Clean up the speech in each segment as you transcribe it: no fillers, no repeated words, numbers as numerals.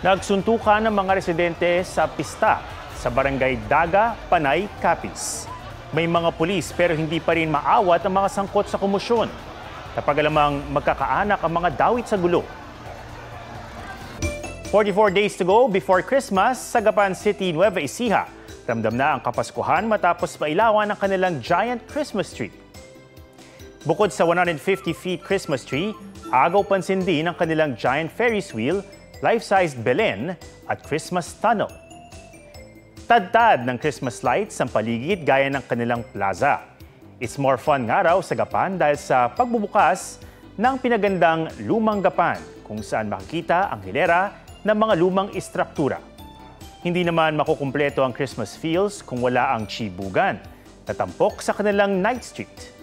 Nagsuntukan ng mga residente sa pista sa barangay Daga, Panay, Capiz. May mga pulis pero hindi pa rin maawat ang mga sangkot sa komosyon. Kapag alamang magkakaanak ang mga dawit sa gulo. 44 days to go before Christmas sa Gapan City, Nueva Ecija. Ramdam na ang Kapaskuhan matapos mailawan ang kanilang giant Christmas tree. Bukod sa 150 feet Christmas tree, agaw pansin din ang kanilang giant Ferris wheel, life-sized Belen at Christmas tunnel. Tad-tad ng Christmas lights ang paligid gaya ng kanilang plaza. It's more fun nga raw sa Gapan dahil sa pagbubukas ng pinagandang Lumang Gapan kung saan makikita ang hilera ng mga lumang istruktura. Hindi naman makukumpleto ang Christmas feels kung wala ang chibugan na tampok sa kanilang night street.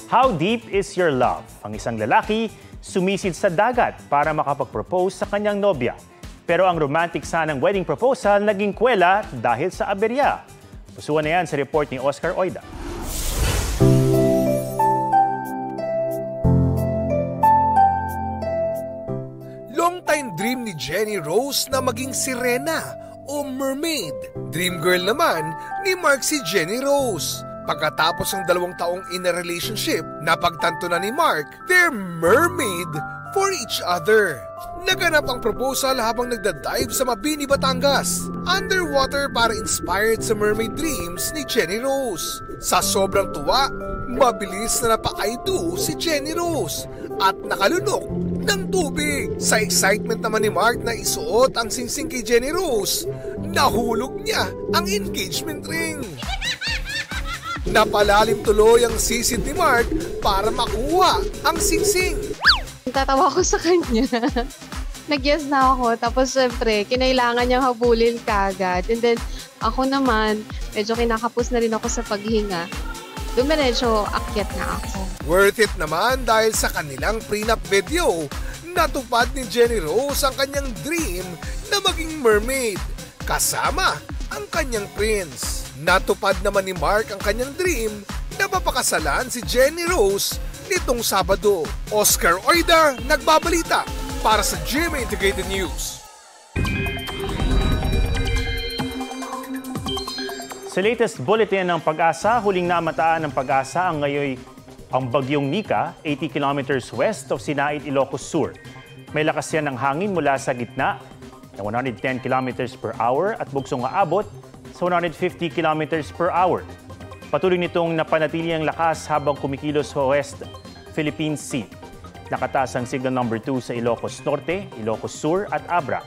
How deep is your love? Ang isang lalaki sumisid sa dagat para makapag-propose sa kanyang nobya. Pero ang romantic sanang wedding proposal naging kwela dahil sa aberya. Pusuan na yan sa report ni Oscar Oida. Long-time dream ni Jenny Rose na maging sirena o mermaid. Dream girl naman ni Mark si Jenny Rose. Pagkatapos ng 2 taong in a relationship, napagtanto na ni Mark, they're mermaid for each other. Naganap ang proposal habang nagdadive sa Mabini, Batangas. Underwater para inspired sa mermaid dreams ni Jenny Rose. Sa sobrang tuwa, mabilis na napa-I do si Jenny Rose at nakalunok ng tubig. Sa excitement naman ni Mark na isuot ang singsing kay Jenny Rose, nahulog niya ang engagement ring. Napalalim tuloy ang sisid ni Mark para makuha ang singsing. Tatawa ko sa kanya. Nag-yes na ako. Tapos syempre, kinailangan niyang habulin kagad. And then, ako naman, medyo kinakapos na rin ako sa paghinga. Dumiretso, akyat na ako. Worth it naman dahil sa kanilang prenup video, natupad ni Jenny Rose ang kanyang dream na maging mermaid. Kasama ang kanyang prince. Natupad naman ni Mark ang kanyang dream na mapakasalan si Jenny Rose nitong Sabado. Oscar Oida, nagbabalita para sa GMA Integrated News. Sa latest bulletin ng Pag-asa, huling namataan ng Pag-asa ang ngayon ang bagyong Nika, 80 kilometers west of Sinait, Ilocos Sur. May lakas yan ng hangin mula sa gitna na 110 kilometers per hour at bugsong aabot sa 150 kilometers per hour. Patuloy nitong napanatili ang lakas habang kumikilos sa West Philippine Sea. Nakataas ang signal number 2 sa Ilocos Norte, Ilocos Sur at Abra.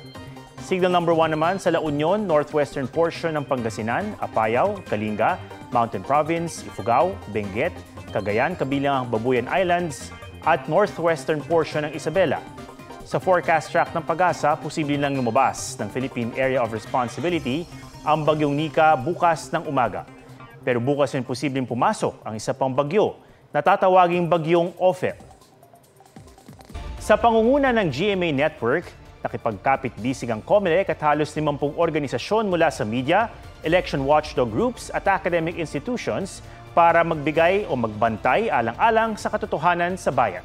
Signal number 1 naman sa La Union, northwestern portion ng Pangasinan, Apayao, Kalinga, Mountain Province, Ifugao, Benguet, Cagayan, kabilang ang Babuyan Islands at northwestern portion ng Isabela. Sa forecast track ng Pag-asa, posible lang lumabas ng Philippine Area of Responsibility ang bagyong Nika bukas ng umaga. Pero bukas rin posibleng pumasok ang isa pang bagyo na tatawaging bagyong Ophel. Sa pangunguna ng GMA Network, nakipagkapit-bisig ang COMELEC at halos 50 organisasyon mula sa media, election watchdog groups at academic institutions para magbigay o magbantay alang-alang sa katotohanan sa bayan.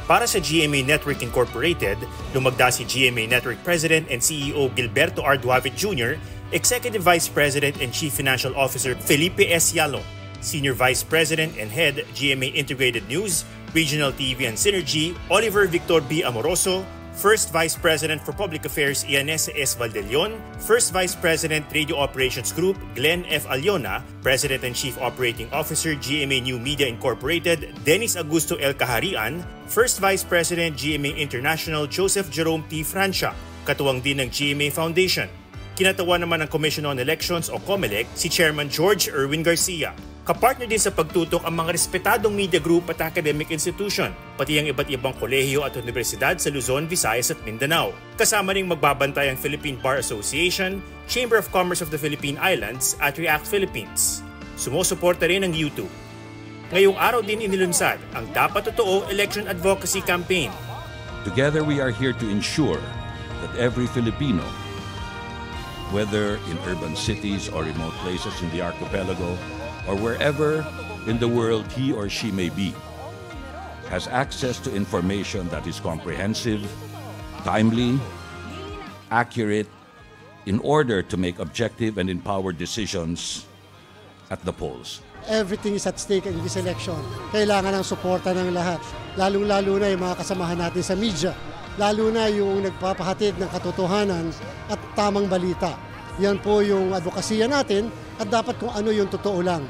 Para sa GMA Network Incorporated, lumagda si GMA Network President and CEO Gilberto R. Duavit Jr., Executive Vice President and Chief Financial Officer Felipe S. Yalo, Senior Vice President and Head GMA Integrated News, Regional TV and Synergy, Oliver Victor B. Amoroso, First Vice President for Public Affairs Ianesa S. Valdelion, First Vice President Radio Operations Group Glenn F. Aliona, President and Chief Operating Officer GMA New Media Incorporated Dennis Augusto L. Kaharian, First Vice President GMA International Joseph Jerome T. Francia, katuwang din ng GMA Foundation. Kinatawa naman ng Commission on Elections o COMELEC si Chairman George Erwin Garcia. Kapartner din sa pagtutok ang mga respetadong media group at academic institution, pati ang iba't ibang kolehiyo at universidad sa Luzon, Visayas at Mindanao. Kasama ring magbabantay ang Philippine Bar Association, Chamber of Commerce of the Philippine Islands at React Philippines. Sumusuporta rin ang YouTube. Ngayong araw din inilunsad ang Dapat Totoo Election Advocacy Campaign. Together we are here to ensure that every Filipino, whether in urban cities or remote places in the archipelago, or wherever in the world he or she may be, has access to information that is comprehensive, timely, accurate, in order to make objective and empowered decisions at the polls. Everything is at stake in this election. Kailangan ng suporta ng lahat, lalong-lalo na yung mga kasamahan natin sa media, lalo na yung nagpapahatid ng katotohanan at tamang balita. Yan po yung advokasya natin at dapat kung ano yung totoo lang.